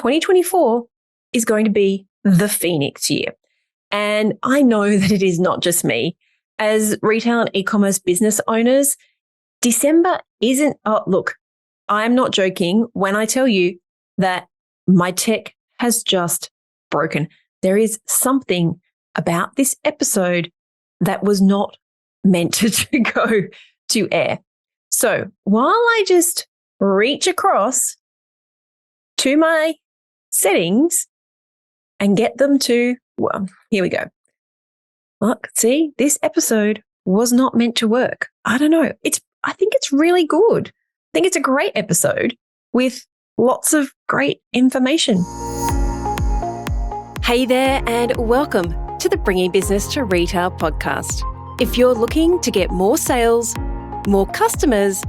2024 is going to be the Phoenix year. And I know that it is not just me. As retail and e-commerce business owners, December isn't, look, I'm not joking when I tell you that my tech has just broken. There is something about this episode that was not meant to go to air. So while I just reach across to my settings and get them to, well, here we go. Look, see, this episode was not meant to work. I don't know. I think it's really good. I think it's a great episode with lots of great information. Hey there, and welcome to the Bringing Business to Retail podcast. If you're looking to get more sales, more customers,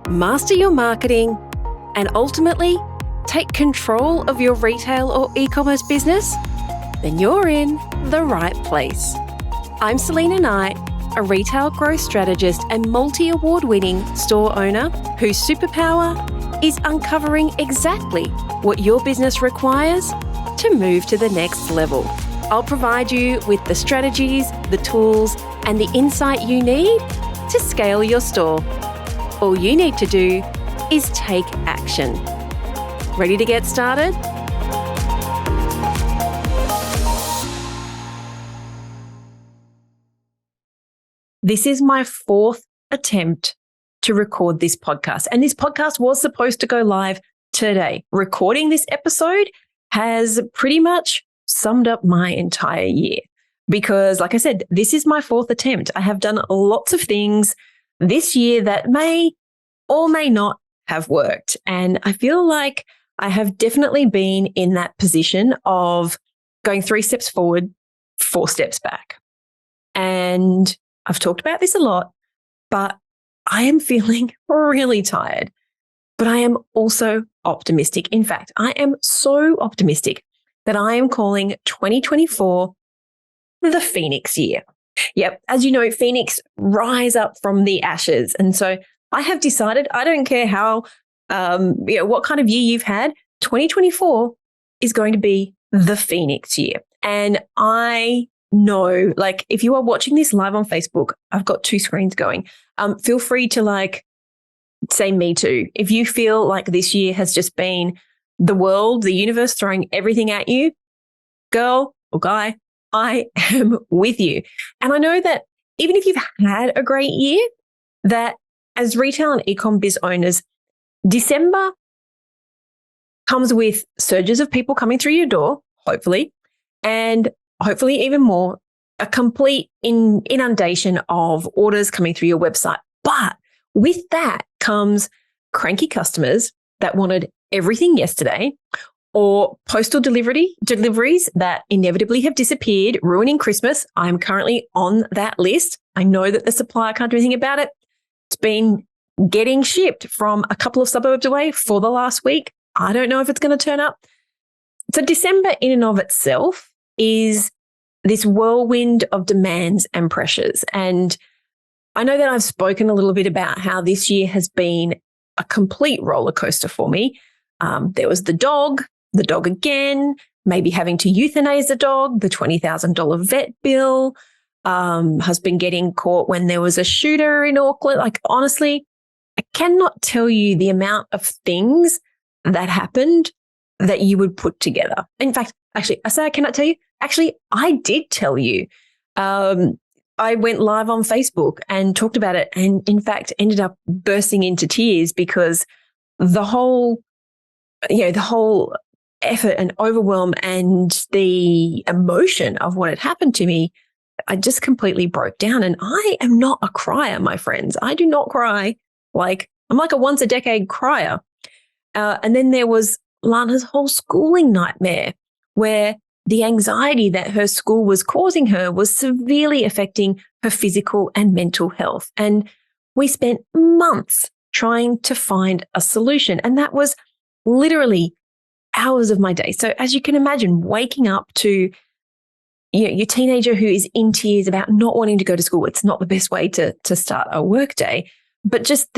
master your marketing, and ultimately take control of your retail or e-commerce business, then you're in the right place. I'm Selena Knight, a retail growth strategist and multi-award-winning store owner whose superpower is uncovering exactly what your business requires to move to the next level. I'll provide you with the strategies, the tools, and the insight you need to scale your store. All you need to do is take action. Ready to get started? This is my fourth attempt to record this podcast, and this podcast was supposed to go live today. Recording this episode has pretty much summed up my entire year because, like I said, this is my fourth attempt. I have done lots of things this year that may or may not have worked, and I feel like I have definitely been in that position of going 3 steps forward, 4 steps back. And I've talked about this a lot, but I am feeling really tired, but I am also optimistic. In fact, I am so optimistic that I am calling 2024 the Phoenix year. Yep. As you know, Phoenix rise up from the ashes. And so I have decided, I don't care how, what kind of year you've had, 2024 is going to be the Phoenix year. And I know, like, if you are watching this live on Facebook, I've got 2 screens going. Feel free to say me too. If you feel like this year has just been the world, the universe throwing everything at you, girl or guy, I am with you. And I know that even if you've had a great year, that as retail and e-com biz owners, December comes with surges of people coming through your door, hopefully, and hopefully even more, a complete inundation of orders coming through your website. But with that comes cranky customers that wanted everything yesterday, or postal deliveries that inevitably have disappeared, ruining Christmas. I'm currently on that list. I know that the supplier can't do anything about it. It's been getting shipped from a couple of suburbs away for the last week. I don't know if it's going to turn up. So December in and of itself is this whirlwind of demands and pressures. And I know that I've spoken a little bit about how this year has been a complete roller coaster for me. There was the dog again, maybe having to euthanize the dog, the $20,000 vet bill, husband getting caught when there was a shooter in Auckland. Like, honestly, I cannot tell you the amount of things that happened that you would put together. In fact, actually, I say I cannot tell you. Actually, I did tell you. I went live on Facebook and talked about it, and in fact ended up bursting into tears because the whole effort and overwhelm and the emotion of what had happened to me, I just completely broke down. And I am not a crier, my friends. I do not cry. I'm like a once a decade crier. And then there was Lana's whole schooling nightmare, where the anxiety that her school was causing her was severely affecting her physical and mental health. And we spent months trying to find a solution. And that was literally hours of my day. So as you can imagine, waking up to your teenager who is in tears about not wanting to go to school, it's not the best way to start a work day. But just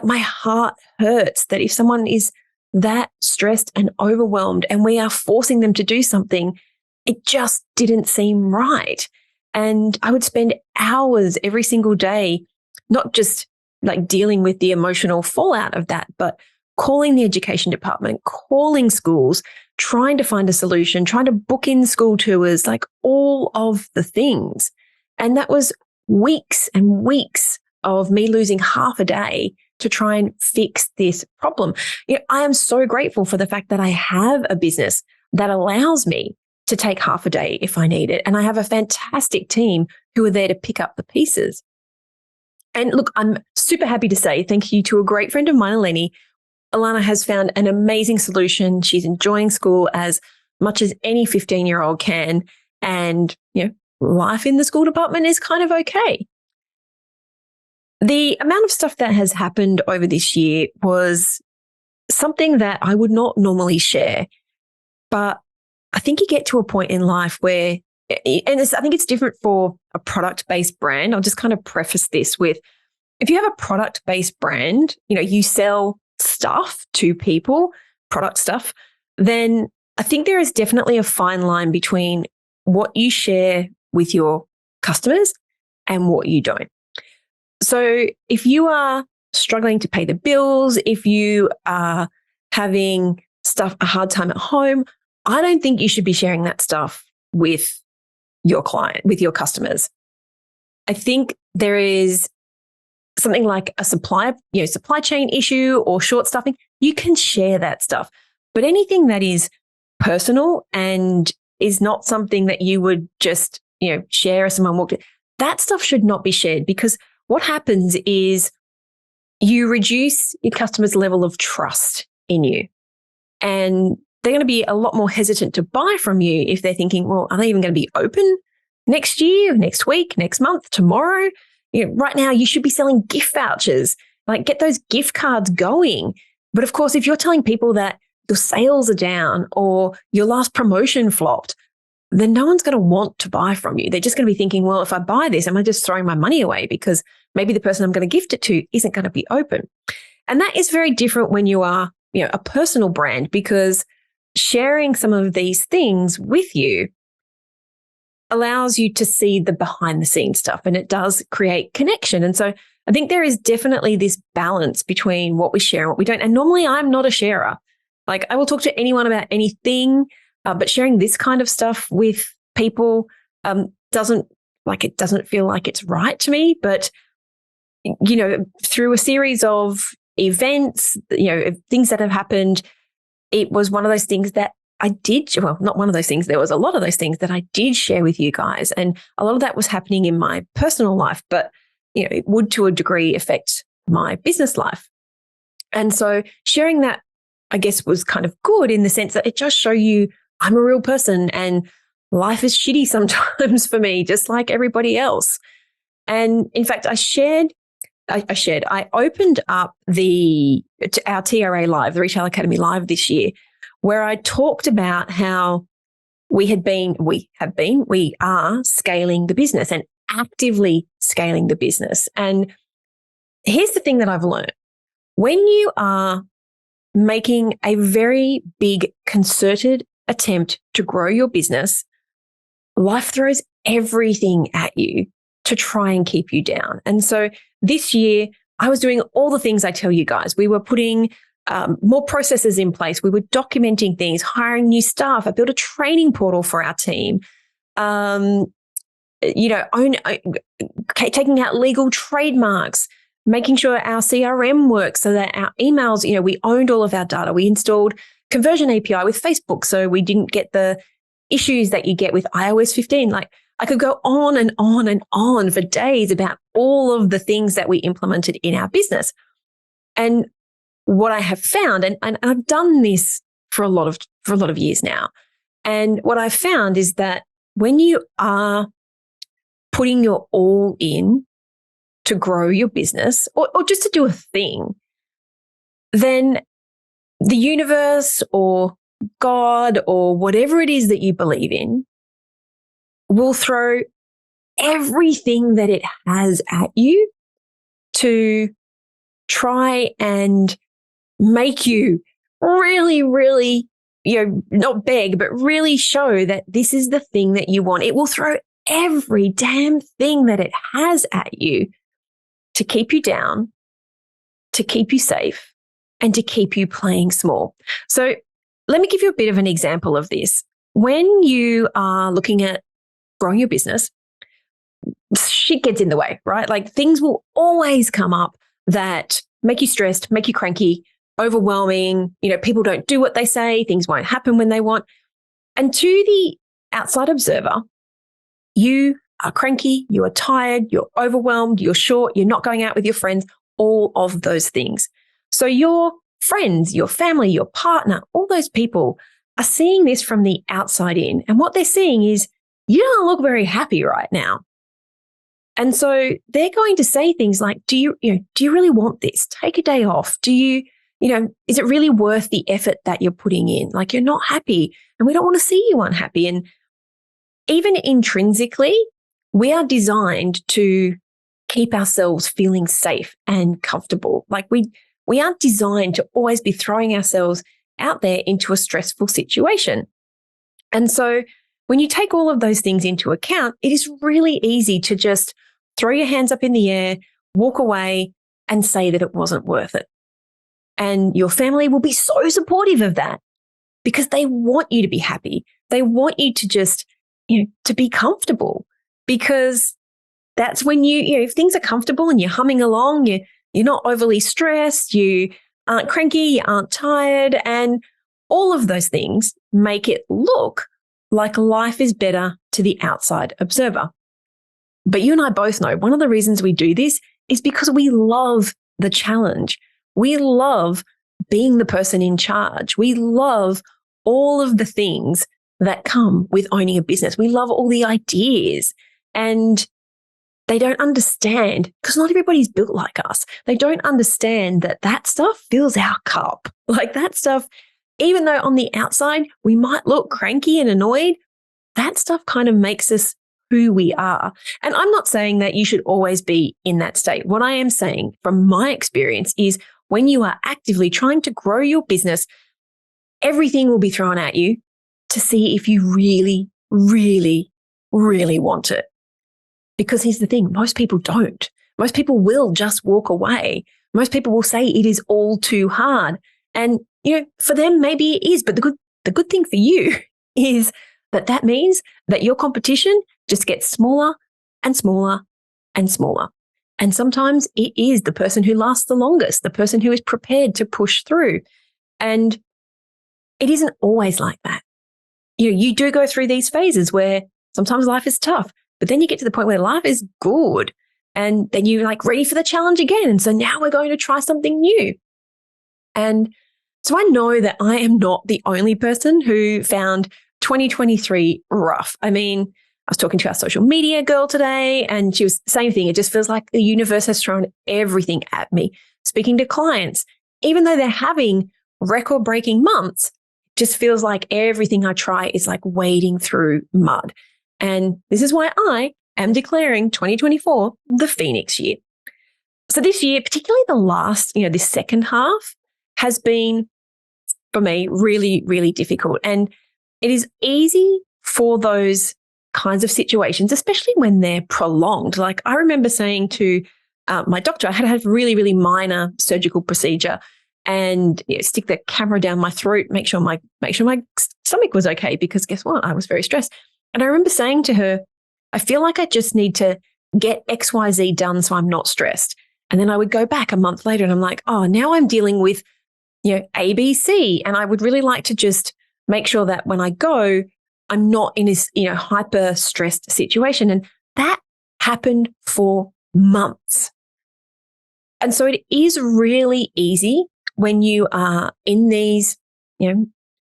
my heart hurts that if someone is that stressed and overwhelmed and we are forcing them to do something, it just didn't seem right. And I would spend hours every single day, not just like dealing with the emotional fallout of that, but calling the education department, calling schools, trying to find a solution, trying to book in school tours, like all of the things. And that was weeks and weeks of me losing half a day to try and fix this problem. I am so grateful for the fact that I have a business that allows me to take half a day if I need it. And I have a fantastic team who are there to pick up the pieces. And look, I'm super happy to say thank you to a great friend of mine, Eleni. Alana has found an amazing solution. She's enjoying school as much as any 15-year-old can. And, life in the school department is kind of okay. The amount of stuff that has happened over this year was something that I would not normally share. But I think you get to a point in life where, and I think it's different for a product-based brand. I'll just kind of preface this with, if you have a product-based brand, you sell stuff to people, product stuff, then I think there is definitely a fine line between what you share with your customers and what you don't. So if you are struggling to pay the bills, if you are having a hard time at home, I don't think you should be sharing that stuff with your client, with your customers. I think there is something like a supply chain issue or short staffing. You can share that stuff, but anything that is personal and is not something that you would just, share as someone walked in, that stuff should not be shared, because what happens is you reduce your customers' level of trust in you, and they're going to be a lot more hesitant to buy from you if they're thinking, well, are they even going to be open next year, next week, next month, tomorrow? Right now you should be selling gift vouchers, like get those gift cards going. But of course, if you're telling people that your sales are down or your last promotion flopped, then no one's going to want to buy from you. They're just going to be thinking, well, if I buy this, am I just throwing my money away because maybe the person I'm going to gift it to isn't going to be open? And that is very different when you are, a personal brand, because sharing some of these things with you allows you to see the behind the scenes stuff, and it does create connection. And so I think there is definitely this balance between what we share and what we don't. And normally I'm not a sharer. Like, I will talk to anyone about anything, but sharing this kind of stuff with people doesn't feel like it's right to me. But, through a series of events, things that have happened, it was one of those things that I did, well, not one of those things. There was a lot of those things that I did share with you guys. And a lot of that was happening in my personal life, but, it would to a degree affect my business life. And so sharing that, I guess, was kind of good in the sense that it just showed you I'm a real person and life is shitty sometimes for me, just like everybody else. And in fact, I opened up our TRA Live, the Retail Academy Live this year, where I talked about how we are scaling the business and actively scaling the business. And here's the thing that I've learned. When you are making a very big concerted attempt to grow your business, life throws everything at you to try and keep you down. And so this year, I was doing all the things I tell you guys. We were putting more processes in place. We were documenting things, hiring new staff. I built a training portal for our team. Taking out legal trademarks, making sure our CRM works so that our emails, we owned all of our data. We installed conversion API with Facebook, so we didn't get the issues that you get with iOS 15. Like, I could go on and on and on for days about all of the things that we implemented in our business. And what I have found, and I've done this for a lot of years now, and what I've found is that when you are putting your all in to grow your business or just to do a thing, then the universe or God or whatever it is that you believe in will throw everything that it has at you to try and make you really, really, not beg, but really show that this is the thing that you want. It will throw every damn thing that it has at you to keep you down, to keep you safe, and to keep you playing small. So let me give you a bit of an example of this. When you are looking at growing your business, shit gets in the way, right? Like things will always come up that make you stressed, make you cranky, overwhelming. People don't do what they say. Things won't happen when they want. And to the outside observer, you are cranky, you are tired, you're overwhelmed, you're short, you're not going out with your friends, all of those things. So your friends, your family, your partner, all those people are seeing this from the outside in. And what they're seeing is you don't look very happy right now. And so they're going to say things like, do you really want this? Take a day off. Is it really worth the effort that you're putting in? Like, you're not happy and we don't want to see you unhappy. And even intrinsically, we are designed to keep ourselves feeling safe and comfortable. Like we aren't designed to always be throwing ourselves out there into a stressful situation. And so when you take all of those things into account, it is really easy to just throw your hands up in the air, walk away, and say that it wasn't worth it. And your family will be so supportive of that because they want you to be happy. They want you to just, to be comfortable, because that's when if things are comfortable and you're humming along, you're not overly stressed, you aren't cranky, you aren't tired, and all of those things make it look like life is better to the outside observer. But you and I both know one of the reasons we do this is because we love the challenge. We love being the person in charge. We love all of the things that come with owning a business. We love all the ideas, and they don't understand, because not everybody's built like us. They don't understand that stuff fills our cup. Like that stuff, even though on the outside we might look cranky and annoyed, that stuff kind of makes us who we are. And I'm not saying that you should always be in that state. What I am saying from my experience is when you are actively trying to grow your business, everything will be thrown at you to see if you really, really, really want it. Because here's the thing, most people don't. Most people will just walk away. Most people will say it is all too hard. And, for them, maybe it is. But the good thing for you is that means that your competition just gets smaller and smaller and smaller. And sometimes it is the person who lasts the longest, the person who is prepared to push through. And it isn't always like that. You do go through these phases where sometimes life is tough, but then you get to the point where life is good. And then you're like ready for the challenge again. And so now we're going to try something new. And so I know that I am not the only person who found 2023 rough. I mean, I was talking to our social media girl today, and she was the same thing. It just feels like the universe has thrown everything at me. Speaking to clients, even though they're having record-breaking months, just feels like everything I try is like wading through mud. And this is why I am declaring 2024 the Phoenix year. So this year, particularly the last, this second half, has been, for me, really, really difficult. And it is easy for those kinds of situations, especially when they're prolonged. Like I remember saying to my doctor, I had a really, really minor surgical procedure, and stick the camera down my throat, make sure my stomach was okay, because guess what? I was very stressed. And I remember saying to her, I feel like I just need to get XYZ done so I'm not stressed. And then I would go back a month later and I'm like, oh, now I'm dealing with, ABC. And I would really like to just make sure that when I go, I'm not in this, hyper stressed situation. And that happened for months. And so it is really easy when you are in these,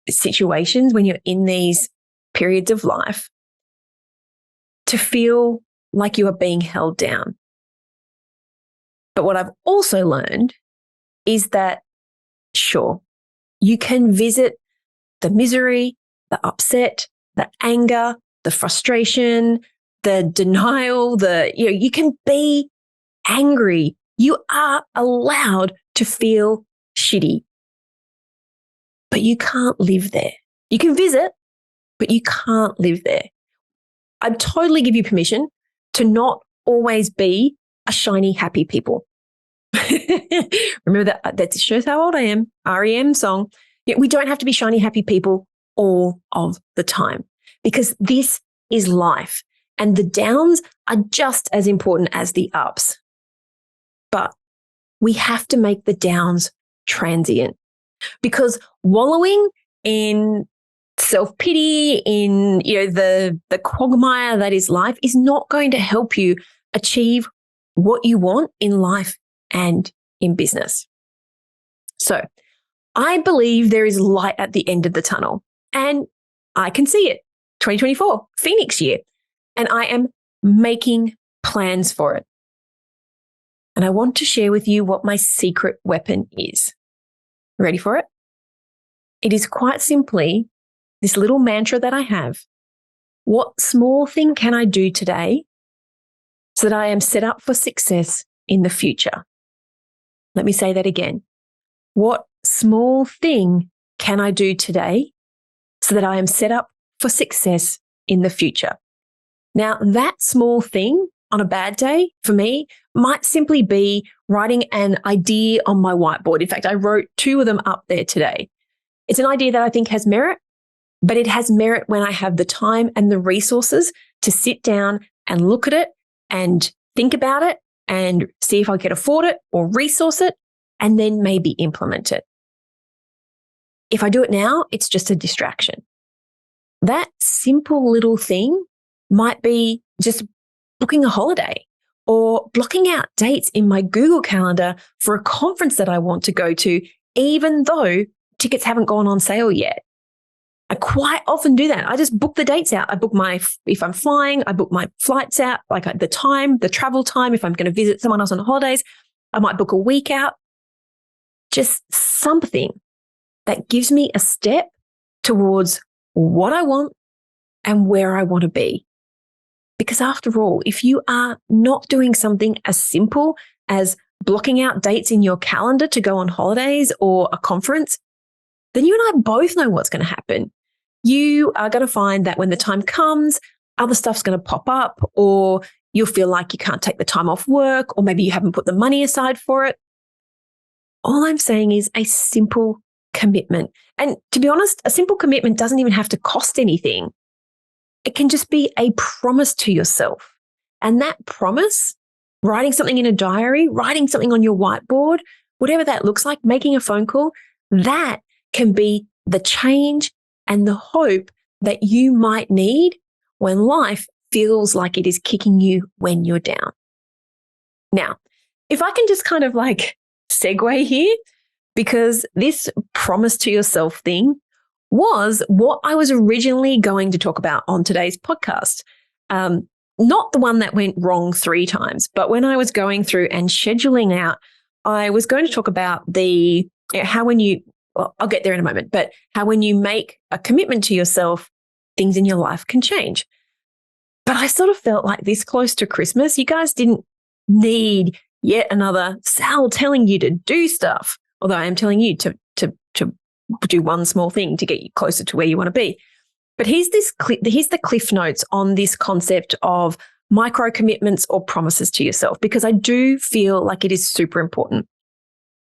situations, when you're in these periods of life, to feel like you are being held down. But what I've also learned is that, sure, you can visit the misery, the upset, the anger, the frustration, the denial, you can be angry. You are allowed to feel shitty. but you can't live there. You can visit, but you can't live there. I'd totally give you permission to not always be a shiny, happy people. Remember that shows how old I am. REM song. Yeah, we don't have to be shiny, happy people all of the time, because this is life and the downs are just as important as the ups. But we have to make the downs transient, because wallowing in self-pity, in the quagmire that is life, is not going to help you achieve what you want in life and in business. So I believe there is light at the end of the tunnel, and I can see it. 2024, Phoenix year, and I am making plans for it. And I want to share with you what my secret weapon is. Ready for it? It is quite simply this little mantra that I have. What small thing can I do today so that I am set up for success in the future? Let me say that again. What small thing can I do today so that I am set up for success in the future? Now, that small thing on a bad day for me might simply be writing an idea on my whiteboard. In fact, I wrote 2 of them up there today. It's an idea that I think has merit, but it has merit when I have the time and the resources to sit down and look at it and think about it and see if I can afford it or resource it, and then maybe implement it. If I do it now, it's just a distraction. That simple little thing might be just booking a holiday or blocking out dates in my Google Calendar for a conference that I want to go to, even though tickets haven't gone on sale yet. I quite often do that. I just book the dates out. I book if I'm flying, I book my flights out, like the travel time. If I'm going to visit someone else on holidays, I might book a week out. Just something that gives me a step towards what I want and where I want to be. Because after all, if you are not doing something as simple as blocking out dates in your calendar to go on holidays or a conference, then you and I both know what's going to happen. You are going to find that when the time comes, other stuff's going to pop up, or you'll feel like you can't take the time off work, or maybe you haven't put the money aside for it. All I'm saying is a simple commitment. And to be honest, a simple commitment doesn't even have to cost anything. It can just be a promise to yourself. And that promise, writing something in a diary, writing something on your whiteboard, whatever that looks like, making a phone call, that can be the change and the hope that you might need when life feels like it is kicking you when you're down. Now, if I can just kind of segue here, because this promise to yourself thing was what I was originally going to talk about on today's podcast. Not the one that went wrong 3 times, but when I was going through and scheduling out, I was going to talk about how when you, well, I'll get there in a moment, but how when you make a commitment to yourself, things in your life can change. But I sort of felt like this close to Christmas, you guys didn't need yet another Sal telling you to do stuff, although I am telling you to do one small thing to get you closer to where you want to be. But here's the cliff notes on this concept of micro commitments or promises to yourself, because I do feel like it is super important.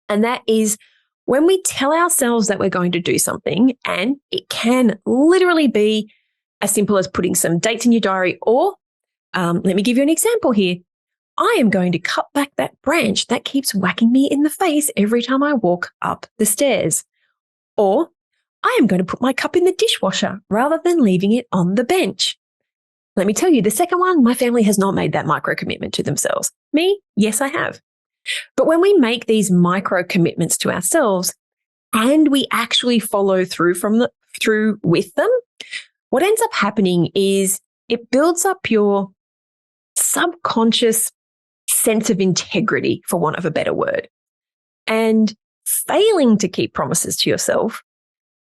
And that is when we tell ourselves that we're going to do something, and it can literally be as simple as putting some dates in your diary, or let me give you an example here. I am going to cut back that branch that keeps whacking me in the face every time I walk up the stairs. Or I am going to put my cup in the dishwasher rather than leaving it on the bench. Let me tell you, the second one, my family has not made that micro commitment to themselves. Me, yes, I have. But when we make these micro commitments to ourselves and we actually follow through with them, what ends up happening is it builds up your subconscious sense of integrity, for want of a better word. And failing to keep promises to yourself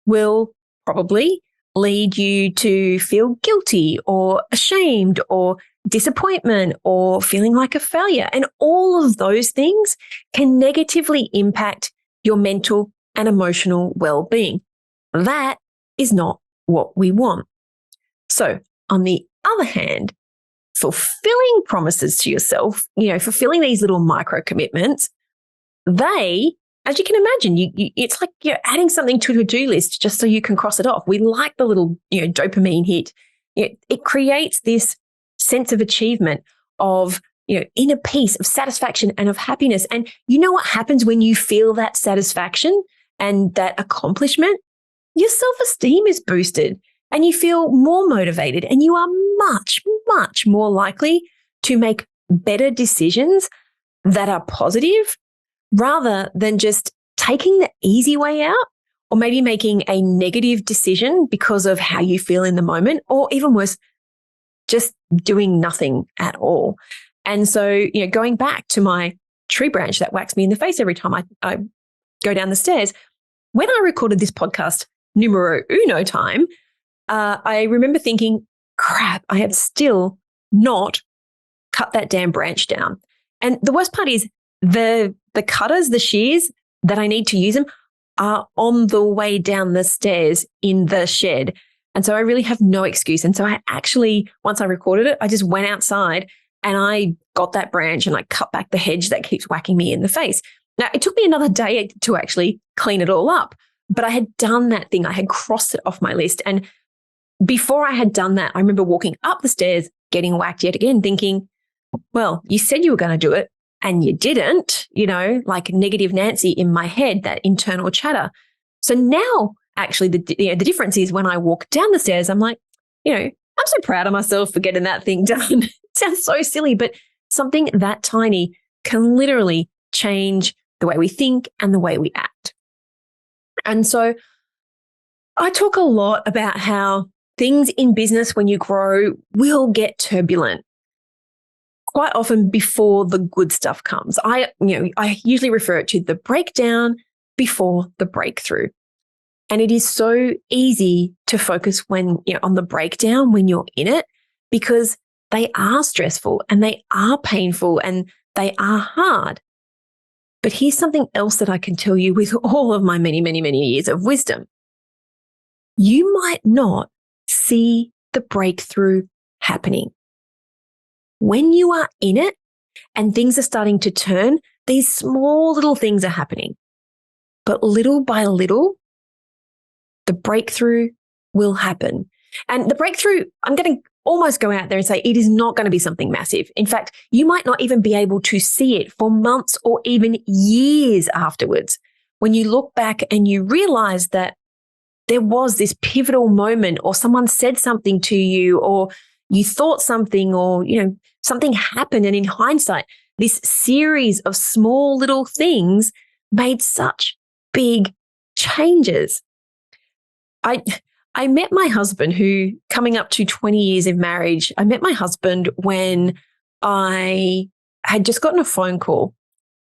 will probably lead you to feel guilty or ashamed or disappointment or feeling like a failure. And all of those things can negatively impact your mental and emotional well-being. that is not what we want. So on the other hand, fulfilling promises to yourself, fulfilling these little micro commitments, they, as you can imagine, it's like you're adding something to a to-do list just so you can cross it off. We like the little, dopamine hit. It creates this sense of achievement, of, inner peace, of satisfaction and of happiness. And you know what happens when you feel that satisfaction and that accomplishment? Your self-esteem is boosted and you feel more motivated, and you are much, much more likely to make better decisions that are positive, rather than just taking the easy way out, or maybe making a negative decision because of how you feel in the moment, or even worse, just doing nothing at all. And so, going back to my tree branch that whacks me in the face every time I go down the stairs, when I recorded this podcast numero uno time, I remember thinking, crap, I have still not cut that damn branch down. And the worst part is the cutters, the shears that I need to use them are on the way down the stairs in the shed. And so I really have no excuse. And so I actually, once I recorded it, I just went outside and I got that branch and I cut back the hedge that keeps whacking me in the face. Now, it took me another day to actually clean it all up, but I had done that thing. I had crossed it off my list. And before I had done that, I remember walking up the stairs, getting whacked yet again, thinking, well, you said you were going to do it and you didn't, like negative Nancy in my head, that internal chatter. So now actually the difference is when I walk down the stairs, I'm like, I'm so proud of myself for getting that thing done. It sounds so silly, but something that tiny can literally change the way we think and the way we act. And so I talk a lot about how things in business when you grow will get turbulent, quite often before the good stuff comes. I usually refer it to the breakdown before the breakthrough. And it is so easy to focus when on the breakdown when you're in it, because they are stressful and they are painful and they are hard. But here's something else that I can tell you with all of my many, many, many years of wisdom. You might not see the breakthrough happening. When you are in it and things are starting to turn, these small little things are happening. But little by little, the breakthrough will happen. And the breakthrough, I'm going to almost go out there and say it is not going to be something massive. In fact, you might not even be able to see it for months or even years afterwards. When you look back and you realize that there was this pivotal moment, or someone said something to you, or you thought something, or, something happened. And in hindsight, this series of small little things made such big changes. I met my husband, who, coming up to 20 years of marriage, I met my husband when I had just gotten a phone call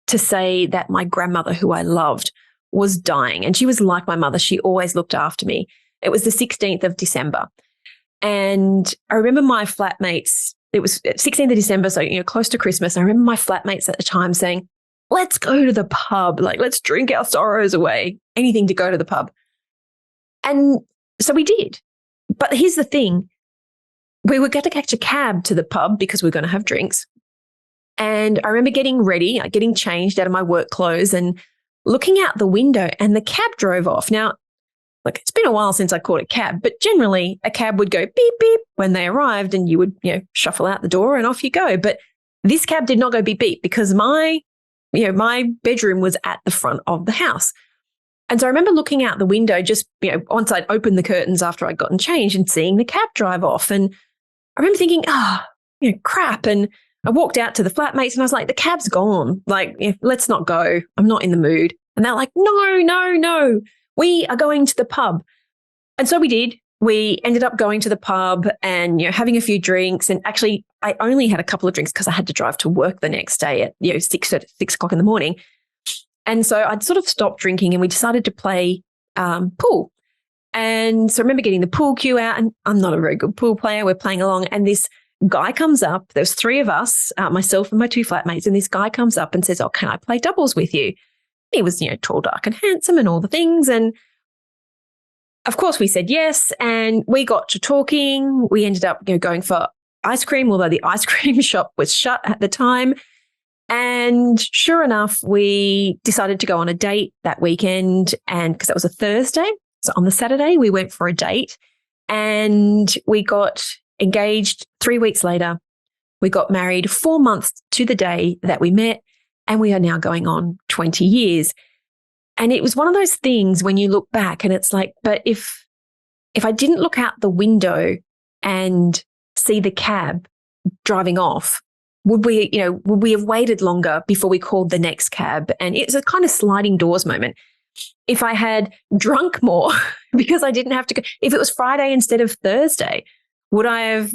to say that my grandmother, who I loved, was dying. And she was like my mother. She always looked after me. It was the 16th of December. And I remember my flatmates, it was 16th of December, so, close to Christmas. I remember my flatmates at the time saying, let's go to the pub. Like, let's drink our sorrows away. Anything to go to the pub. And so we did. But here's the thing. We were going to catch a cab to the pub because we were going to have drinks. And I remember getting ready, getting changed out of my work clothes and looking out the window, and the cab drove off. Now, look, it's been a while since I called a cab, but generally a cab would go beep, beep when they arrived, and you would, shuffle out the door and off you go. But this cab did not go beep, beep, because my bedroom was at the front of the house. And so I remember looking out the window just, once I'd opened the curtains after I'd gotten changed, and seeing the cab drive off. And I remember thinking, crap. And I walked out to the flatmates and I was like, the cab's gone. Like, let's not go. I'm not in the mood. And they're like, no. We are going to the pub. And so we did. We ended up going to the pub and, having a few drinks. And actually, I only had a couple of drinks because I had to drive to work the next day at, 6 o'clock in the morning. And so I'd sort of stopped drinking and we decided to play pool. And so I remember getting the pool cue out, and I'm not a very good pool player. We're playing along and this guy comes up. There's three of us, myself and my two flatmates. And this guy comes up and says, oh, can I play doubles with you? He was, tall, dark and handsome and all the things. And of course, we said yes, and we got to talking. We ended up going for ice cream, although the ice cream shop was shut at the time. And sure enough, we decided to go on a date that weekend. And because that was a Thursday, so on the Saturday, we went for a date and we got engaged 3 weeks later. We got married 4 months to the day that we met, and we are now going on 20 years. And it was one of those things when you look back and it's like, but if I didn't look out the window and see the cab driving off, would we have waited longer before we called the next cab? And it's a kind of sliding doors moment. If I had drunk more because I didn't have to go, if it was Friday instead of Thursday, would I have,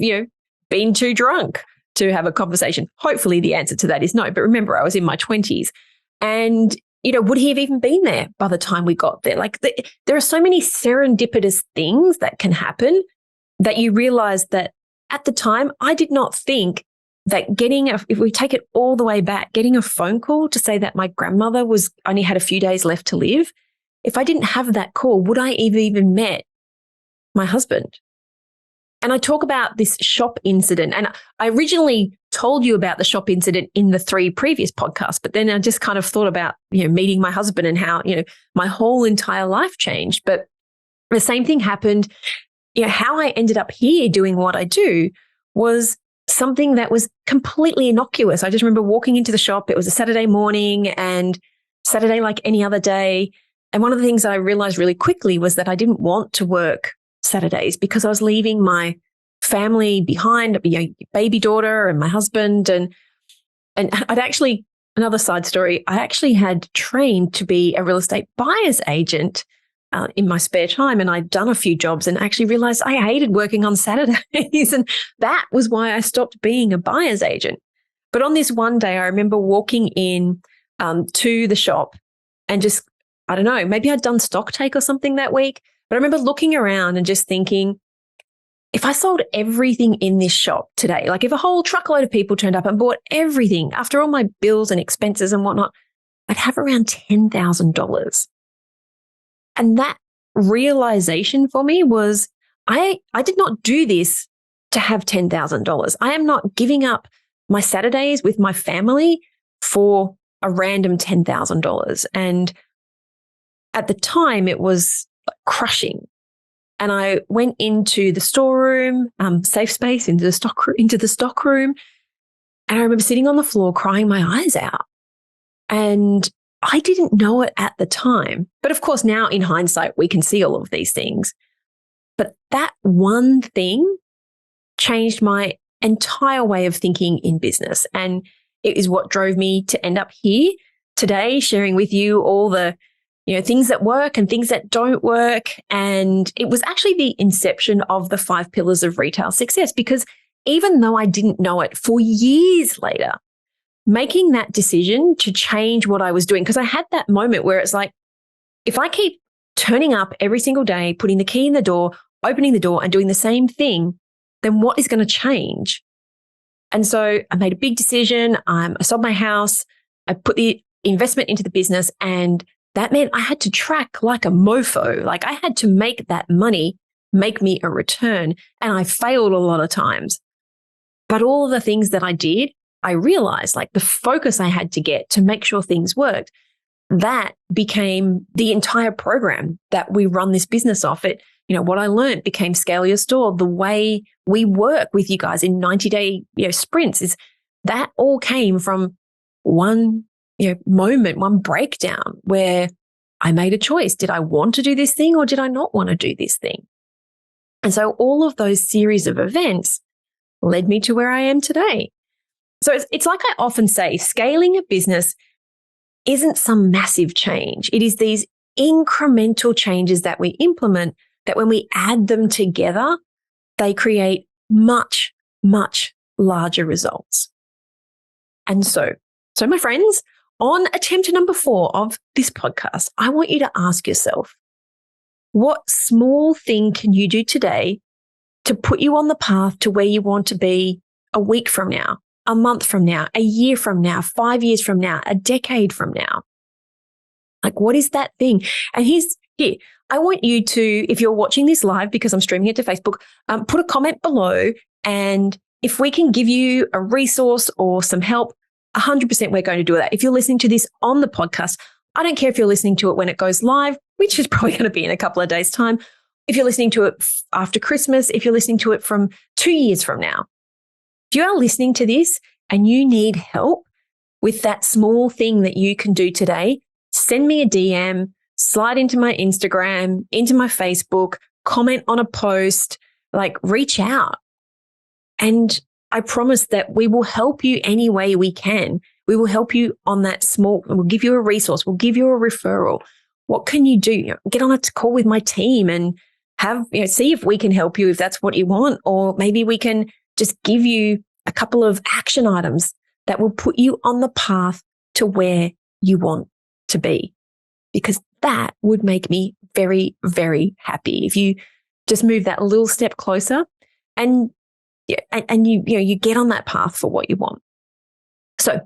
been too drunk to have a conversation? Hopefully the answer to that is no. But remember, I was in my 20s and, would he have even been there by the time we got there? Like there are so many serendipitous things that can happen that you realize that at the time, I did not think that if we take it all the way back, getting a phone call to say that my grandmother only had a few days left to live, if I didn't have that call, would I have even met my husband? And I talk about this shop incident, and I originally told you about the shop incident in the 3 previous podcasts, but then I just kind of thought about, meeting my husband and how, my whole entire life changed. But the same thing happened. How I ended up here doing what I do was something that was completely innocuous. I just remember walking into the shop. It was a Saturday morning, and Saturday like any other day. And one of the things I realized really quickly was that I didn't want to work Saturdays because I was leaving my family behind, baby daughter and my husband. And I'd actually, another side story, I actually had trained to be a real estate buyer's agent in my spare time. And I'd done a few jobs and actually realized I hated working on Saturdays. And that was why I stopped being a buyer's agent. But on this one day, I remember walking in to the shop and just, I don't know, maybe I'd done stock take or something that week. But I remember looking around and just thinking, if I sold everything in this shop today, like if a whole truckload of people turned up and bought everything after all my bills and expenses and whatnot, I'd have around $10,000. And that realization for me was I did not do this to have $10,000. I am not giving up my Saturdays with my family for a random $10,000. And at the time, it was crushing. And I went into the storeroom, safe space, into the stock room. And I remember sitting on the floor crying my eyes out. And I didn't know it at the time. But of course, now in hindsight, we can see all of these things. But that one thing changed my entire way of thinking in business. And it is what drove me to end up here today, sharing with you all the things that work and things that don't work. And it was actually the inception of the 5 pillars of retail success, because even though I didn't know it for years later, making that decision to change what I was doing, because I had that moment where it's like, if I keep turning up every single day, putting the key in the door, opening the door and doing the same thing, then what is going to change? And so I made a big decision. I sold my house. I put the investment into the business, and that meant I had to track like a mofo. Like I had to make that money make me a return. And I failed a lot of times. But all the things that I did, I realized like the focus I had to get to make sure things worked, that became the entire program that we run this business off. What I learned became Scale Your Store. The way we work with you guys in 90-day sprints is that all came from one moment, one breakdown where I made a choice. Did I want to do this thing or did I not want to do this thing? And so all of those series of events led me to where I am today. So it's like I often say, scaling a business isn't some massive change. It is these incremental changes that we implement that when we add them together, they create much, much larger results. And so my friends, on attempt number 4 of this podcast, I want you to ask yourself, what small thing can you do today to put you on the path to where you want to be a week from now, a month from now, a year from now, 5 years from now, a decade from now? Like, what is that thing? And here, I want you to, if you're watching this live, because I'm streaming it to Facebook, put a comment below. And if we can give you a resource or some help, 100% we're going to do that. If you're listening to this on the podcast, I don't care if you're listening to it when it goes live, which is probably going to be in a couple of days' time. If you're listening to it after Christmas, if you're listening to it from 2 years from now, if you are listening to this and you need help with that small thing that you can do today, send me a DM, slide into my Instagram, into my Facebook, comment on a post, like reach out. And I promise that we will help you any way we can. We will help you on that small, we'll give you a resource, we'll give you a referral. What can you do? Get on a call with my team and see if we can help you if that's what you want. Or maybe we can just give you a couple of action items that will put you on the path to where you want to be. Because that would make me very, very happy if you just move that little step closer and you get on that path for what you want. So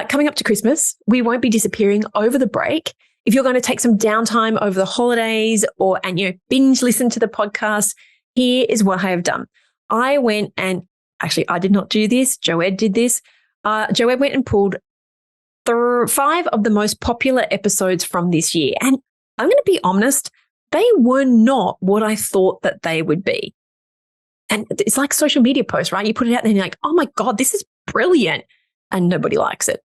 coming up to Christmas, we won't be disappearing over the break. If you're going to take some downtime over the holidays and binge listen to the podcast, here is what I have done. I went and actually I did not do this. Joed did this. Joed went and pulled 5 of the most popular episodes from this year. And I'm going to be honest, they were not what I thought that they would be. And it's like social media posts, right? You put it out there and you're like, oh my God, this is brilliant. And nobody likes it.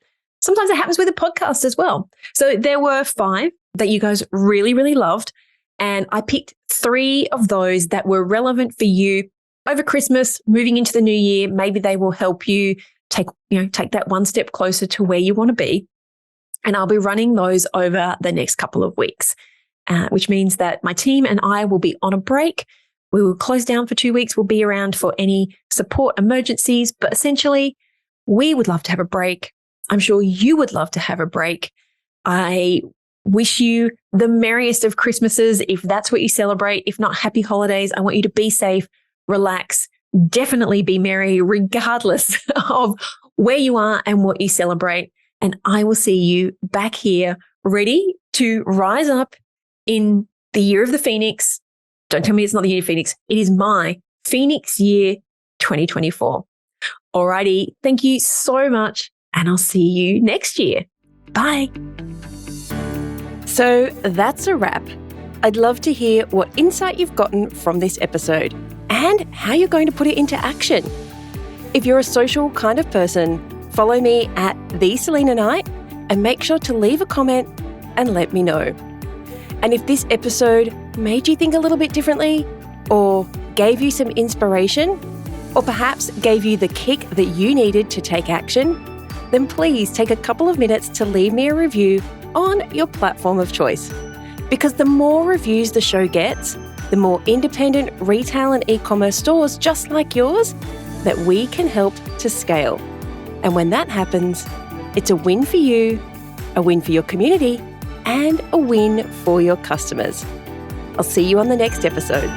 Sometimes it happens with a podcast as well. So there were 5 that you guys really, really loved. And I picked 3 of those that were relevant for you over Christmas, moving into the new year. Maybe they will help you take that one step closer to where you want to be. And I'll be running those over the next couple of weeks, which means that my team and I will be on a break. We will close down for 2 weeks. We'll be around for any support emergencies, but essentially we would love to have a break. I'm sure you would love to have a break. I wish you the merriest of Christmases if that's what you celebrate. If not, happy holidays. I want you to be safe, relax, definitely be merry regardless of where you are and what you celebrate. And I will see you back here ready to rise up in the year of the Phoenix. Don't tell me it's not the year of Phoenix. It is my Phoenix year 2024. Alrighty. Thank you so much. And I'll see you next year. Bye. So that's a wrap. I'd love to hear what insight you've gotten from this episode and how you're going to put it into action. If you're a social kind of person, follow me at @TheSelena and make sure to leave a comment and let me know. And if this episode made you think a little bit differently or gave you some inspiration or perhaps gave you the kick that you needed to take action, then please take a couple of minutes to leave me a review on your platform of choice. Because the more reviews the show gets, the more independent retail and e-commerce stores just like yours that we can help to scale. And when that happens, it's a win for you, a win for your community, and a win for your customers. I'll see you on the next episode.